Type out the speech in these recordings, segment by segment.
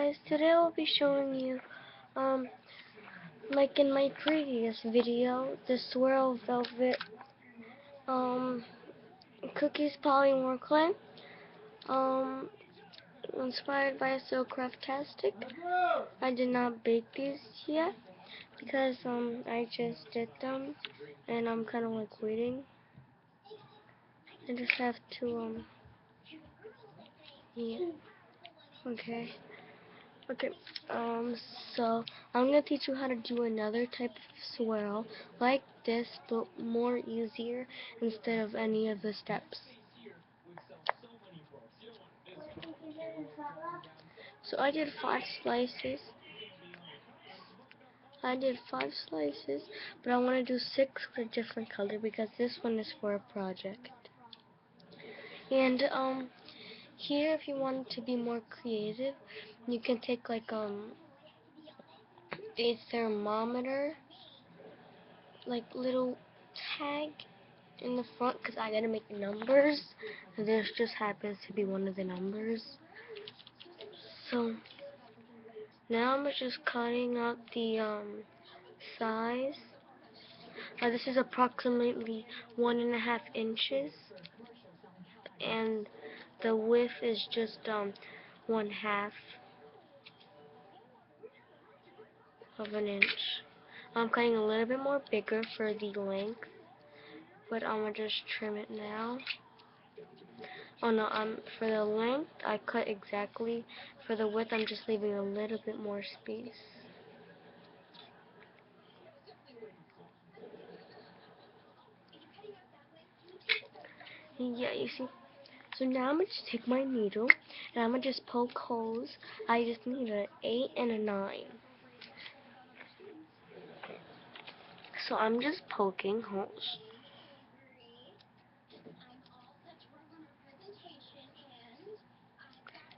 guys, today I'll be showing you, like in my previous video, the swirl velvet, cookies polymorph clay, inspired by Silcraft-tastic. I did not bake these yet, because, I just did them, and I'm kind of like waiting. I just have to, yeah, okay. Okay, so I'm gonna teach you how to do another type of swirl like this, but more easier instead of any of the steps. So I did 5 slices. But I want to do 6 with a different color because this one is for a project. And here, if you want to be more creative, you can take like a thermometer, like little tag in the front, because I gotta make numbers, and this just happens to be one of the numbers. So now I'm just cutting out the size. This is approximately 1.5 inches, and the width is just 1/2 of an inch. I'm cutting a little bit more bigger for the length, but I'm gonna just trim it now. Oh no, for the length I cut exactly. For the width I'm just leaving a little bit more space. Yeah, you see. So now I'm gonna just take my needle and I'm gonna just poke holes. I just need an 8 and a 9. So I'm just poking holes.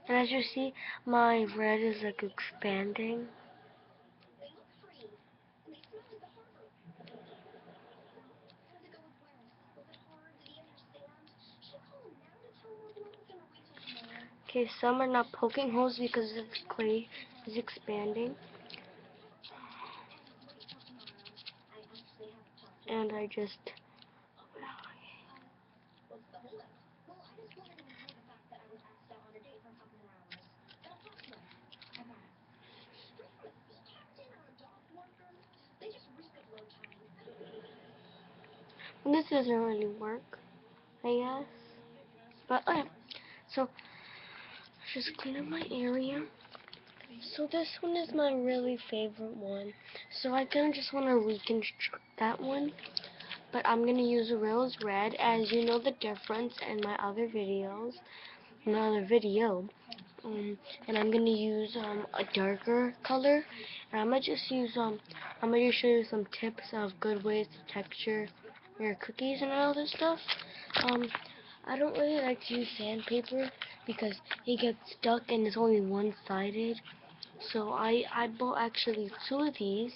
And as you see, my red is like expanding. Okay, some are not poking holes because the clay is expanding. And I just... This doesn't really work, I guess. But okay, so just clean up my area. So this one is my really favorite one. So I kind of just want to reconstruct that one. But I'm going to use a rose red, as you know the difference in my other videos. Another video. And I'm going to use a darker color. And I'm going to just use, I'm going to show you some tips of good ways to texture your cookies and all this stuff. I don't really like to use sandpaper because it gets stuck and it's only one-sided. So I bought actually 2 of these.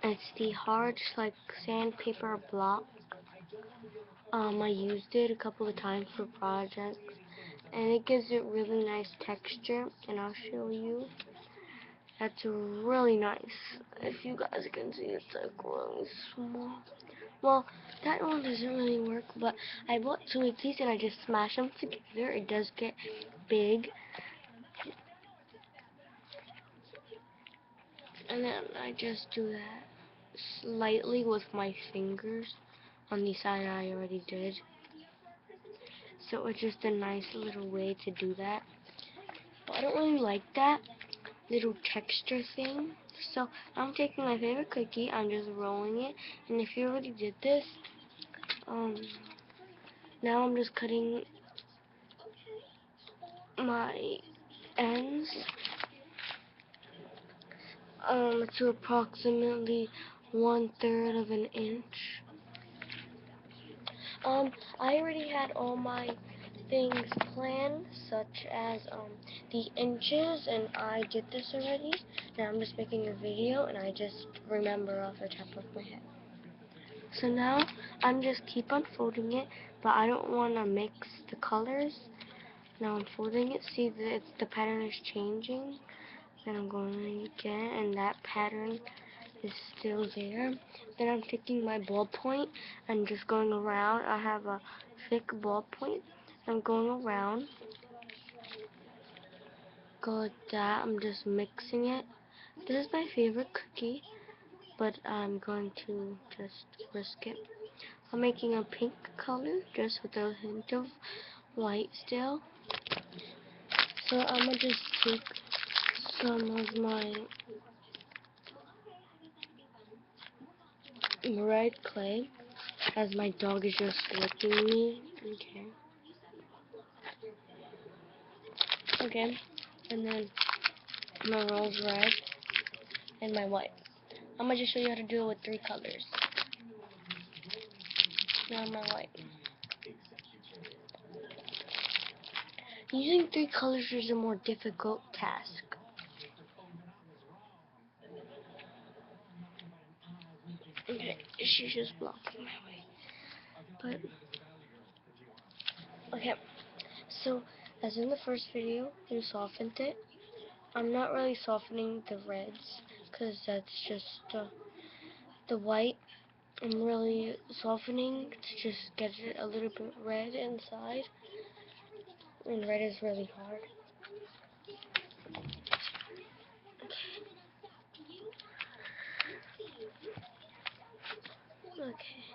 It's the hard like sandpaper block. I used it a couple of times for projects, and it gives it really nice texture. And I'll show you. That's really nice. If you guys can see, it's like really small. Well, that one doesn't really work, but I bought 2 of these and I just smash them together. It does get big. And then I just do that slightly with my fingers on the side I already did. So it's just a nice little way to do that. But I don't really like that little texture thing. So I'm taking my favorite cookie, I'm just rolling it. And if you already did this, now I'm just cutting my ends to approximately 1/3 of an inch. I already had all my things planned, such as the inches, and I did this already. Now I'm just making a video, and I just remember off the top of my head. So now I'm just keep on folding it, but I don't want to mix the colors. Now I'm folding it. See that the pattern is changing. Then I'm going again, and that pattern is still there. Then I'm taking my ballpoint and just going around. I have a thick ballpoint. I'm going around. Go like that. I'm just mixing it. This is my favorite cookie, but I'm going to just risk it. I'm making a pink color just with a hint of white still. So I'm gonna just take some of my red clay as my dog is just licking me. Okay, and then my rose red and my white. I'm gonna just show you how to do it with 3 colors. Now my white. Using 3 colors is a more difficult task. Okay, she's just blocking my way. But okay, so as in the first video, you softened it. I'm not really softening the reds because that's just the white. I'm really softening to just get it a little bit red inside. And red is really hard. Okay.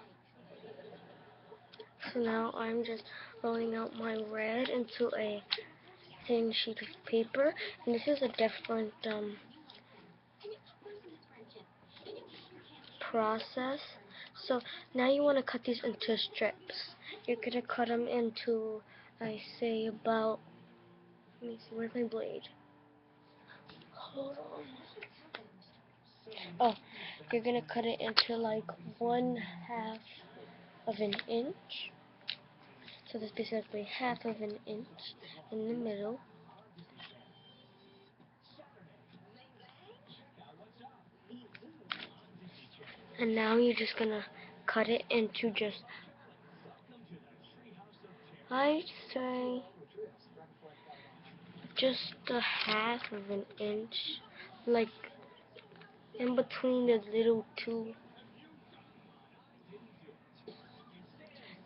So now I'm just rolling out my red into a thin sheet of paper. And this is a different process. So now you want to cut these into strips. You're going to cut them into, I say, about, let me see, where's my blade? Hold on. Oh, you're going to cut it into like 1/2 of an inch. So that's basically 1/2 of an inch in the middle. And now you're just going to cut it into just, I'd say, just a 1/2 of an inch. Like in between the little 2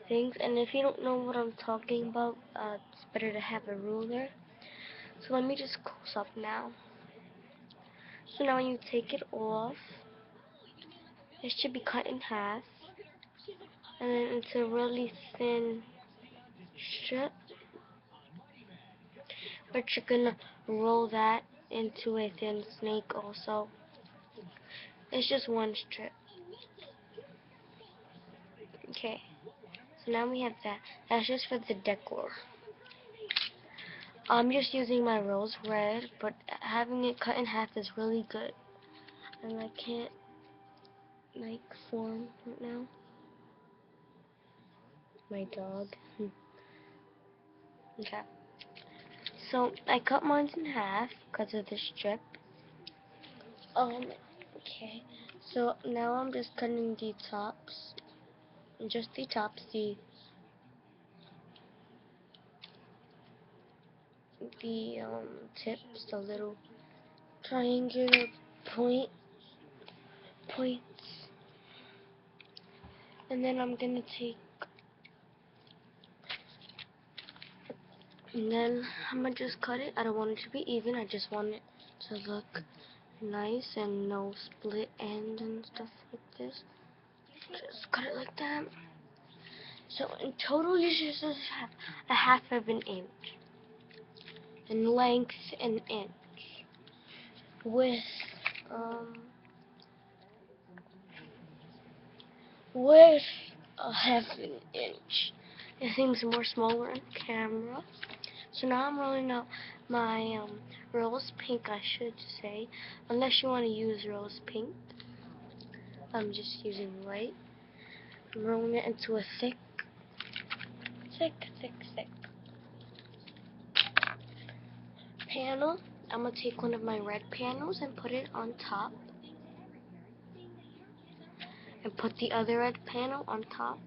things. And if you don't know what I'm talking about, it's better to have a ruler. So let me just close up now. So now when you take it off, it should be cut in half. And then it's a really thin strip. But you're gonna roll that into a thin snake also. It's just 1 strip. Okay. So now we have that. That's just for the decor. I'm just using my rose red, but having it cut in half is really good. And I can't like form right now. My dog. Okay. So I cut mine in half because of the strip. Okay. So now I'm just cutting the tops. Just the tops, the tips, the little triangular points. And then I'm gonna take, and then I'm gonna just cut it. I don't want it to be even. I just want it to look nice and no split ends and stuff like this. Just cut it like that. So in total, you should just have a 1/2 of an inch in length, an inch with with a 1/2 an inch. It seems more smaller on camera. So now I'm rolling out my rose pink, I should say, unless you want to use rose pink. I'm just using white. I'm rolling it into a thick panel. I'm going to take one of my red panels and put it on top. And put the other red panel on top.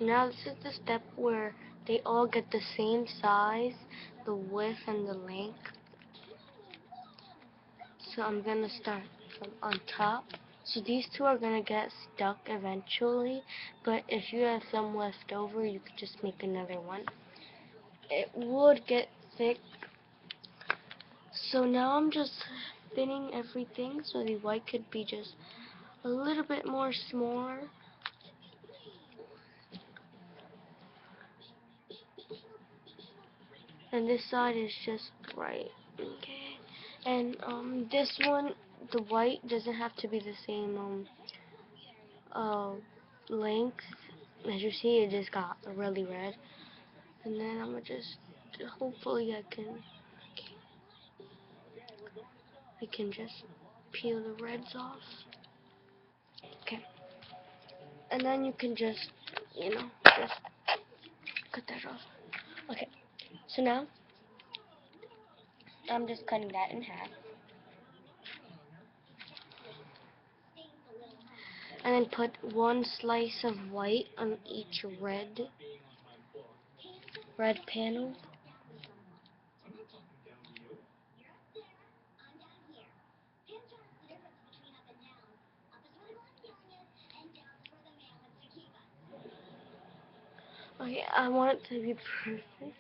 Now this is the step where they all get the same size, the width and the length. So I'm gonna start from on top. So these two are gonna get stuck eventually, but if you have some left over, you could just make another one. It would get thick. So now I'm just thinning everything so the white could be just a little bit more smaller. And this side is just right. Okay. And this one, the white doesn't have to be the same uh length. As you see, it just got really red. And then I'm gonna just hopefully I can just peel the reds off. Okay. And then you can just just cut that off. Okay. So now I'm just cutting that in half. And then put one slice of white on each red panel. Okay, I want it to be perfect.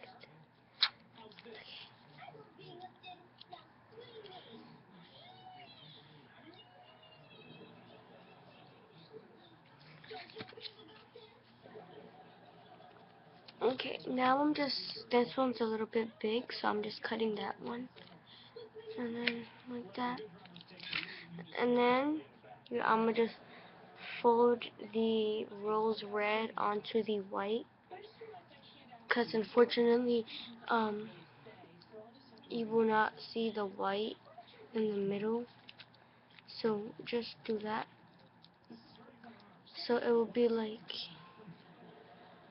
Okay, now this one's a little bit big, so I'm just cutting that one. And then like that. And then I'm going to just fold the rose red onto the white. Because unfortunately, you will not see the white in the middle. So just do that. So it will be like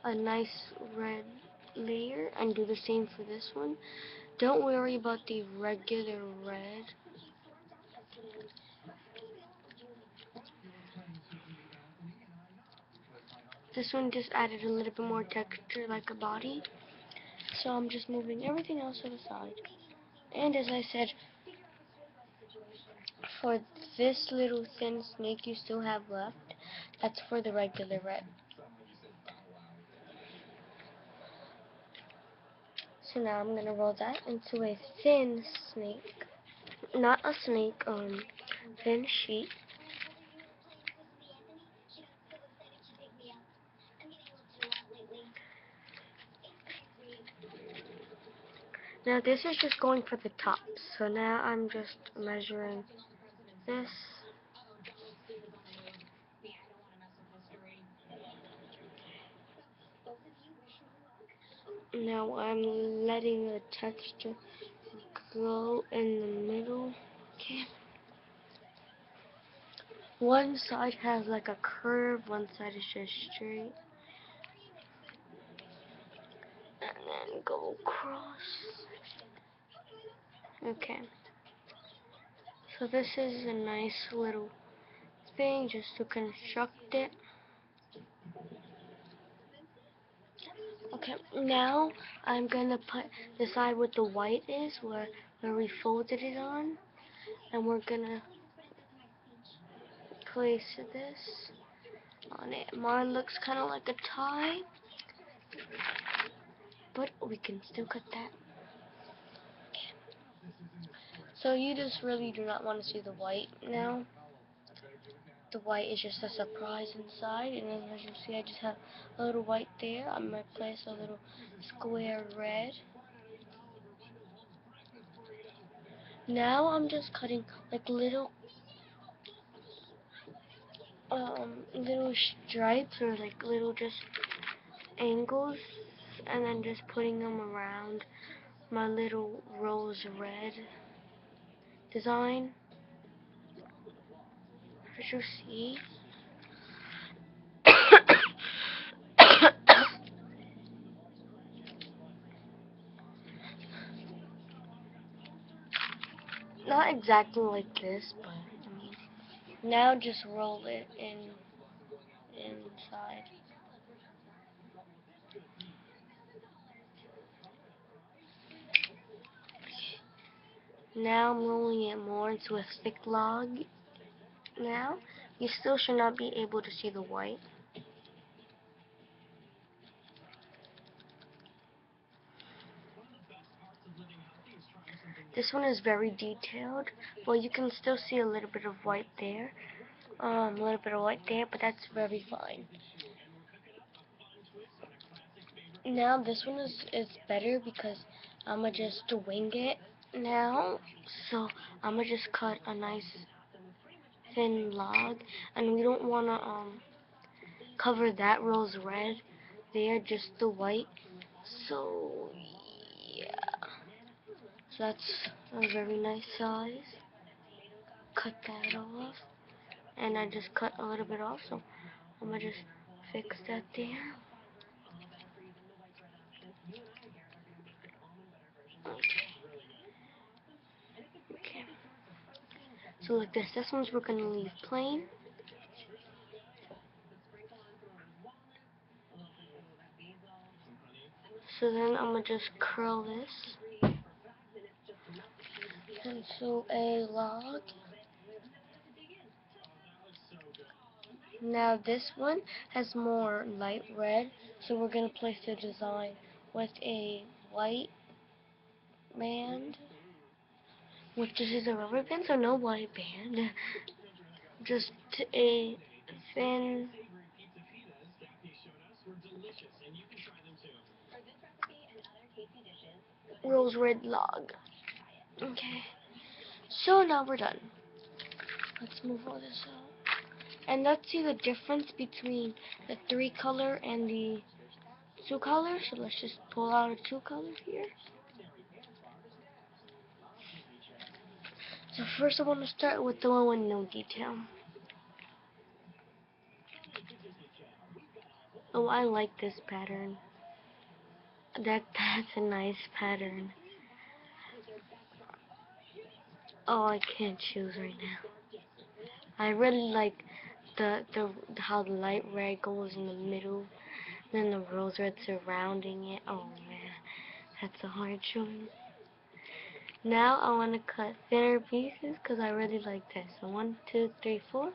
a nice red layer, and do the same for this one. Don't worry about the regular red. This one just added a little bit more texture like a body. So I'm just moving everything else to the side. And as I said, for this little thin snake you still have left, that's for the regular red. So now I'm going to roll that into a thin snake. Not a snake, thin sheet. Now this is just going for the top. So now I'm just measuring this. Now I'm letting the texture go in the middle. Okay. One side has like a curve, one side is just straight. And then go across. Okay. So this is a nice little thing just to construct it. Okay, now I'm gonna decide what the white is, where we folded it on, and we're gonna place this on it. Mine looks kind of like a tie, but we can still cut that. So you just really do not want to see the white now. The white is just a surprise inside, and then as you see, I just have a little white there. I'm gonna place a little square red. Now I'm just cutting like little stripes, or like little just angles, and then just putting them around my little rose red design, as you see. Not exactly like this, but now just roll it inside. Now I'm rolling it more into a thick log. Now, you still should not be able to see the white. This one is very detailed, but you can still see a little bit of white there. A little bit of white there, but that's very fine. Now this one is better because I'ma just wing it now. So I'ma just cut a nice thin log, and we don't wanna cover that rose red there, just the white. So yeah, so that's a very nice size. Cut that off, and I just cut a little bit off, so I'm gonna just fix that there. Okay. Okay. So like this one's we're gonna leave plain. So then I'm gonna just curl this into a log. Now this one has more light red, so we're gonna place the design with a white band. Which this is a rubber band, so no white band. Just a thin rose red log. Okay. So now we're done. Let's move all this out. And let's see the difference between the 3-color and the 2-color. So let's just pull out a 2-color here. So first I want to start with the one with no detail. Oh, I like this pattern. That's a nice pattern. Oh, I can't choose right now. I really like the how the light red goes in the middle, then the rose red surrounding it. Oh man, that's a hard choice. Now I want to cut thinner pieces because I really like this. So 1, 2, 3, 4,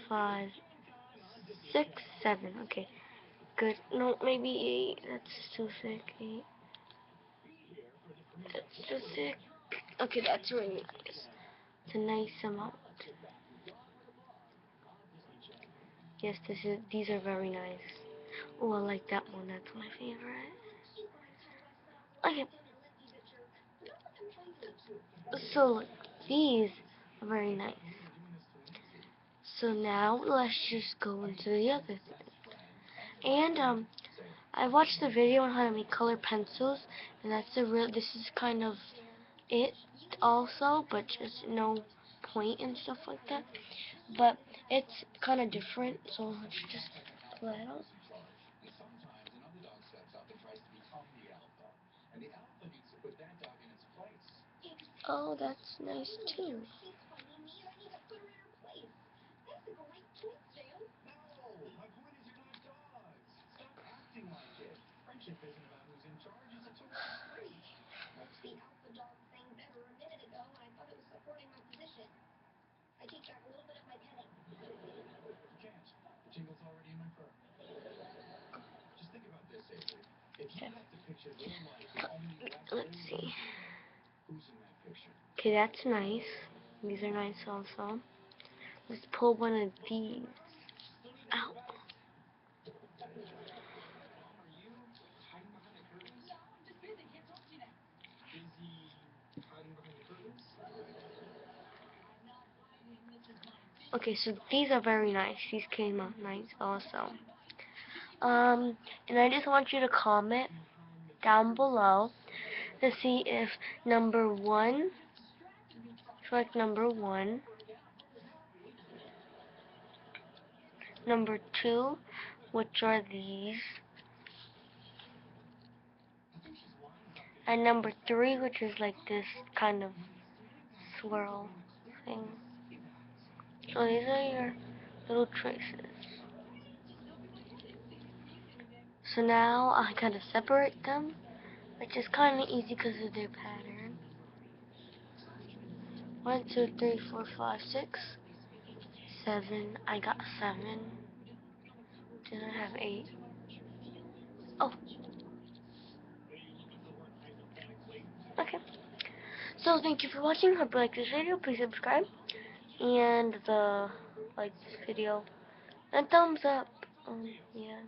5, 6, 7. Okay, good. No, maybe 8. That's too thick. 8. That's too thick. Okay, that's really nice. It's a nice amount. Yes, these are very nice. Oh, I like that one. That's my favorite. Okay. So look, these are very nice. So now let's just go into the other thing. And I watched the video on how to make color pencils, and this is kind of it also, but just no point and stuff like that. But it's kind of different, so let's just pull that out. Oh, that's nice too. Okay. Let's see. Okay, that's nice. These are nice also. Let's pull one of these out. Okay, so these are very nice. These came out nice also. And I just want you to comment down below to see if number 1, select number 1, number 2, which are these, and number 3, which is like this kind of swirl thing. So these are your little traces. So now I gotta separate them, which is kind of easy because of their pattern. 1, 2, 3, 4, 5, 6, 7. I got 7. Then I have 8. Oh, okay. So thank you for watching. Hope you like this video. Please subscribe and like this video and thumbs up. Yeah.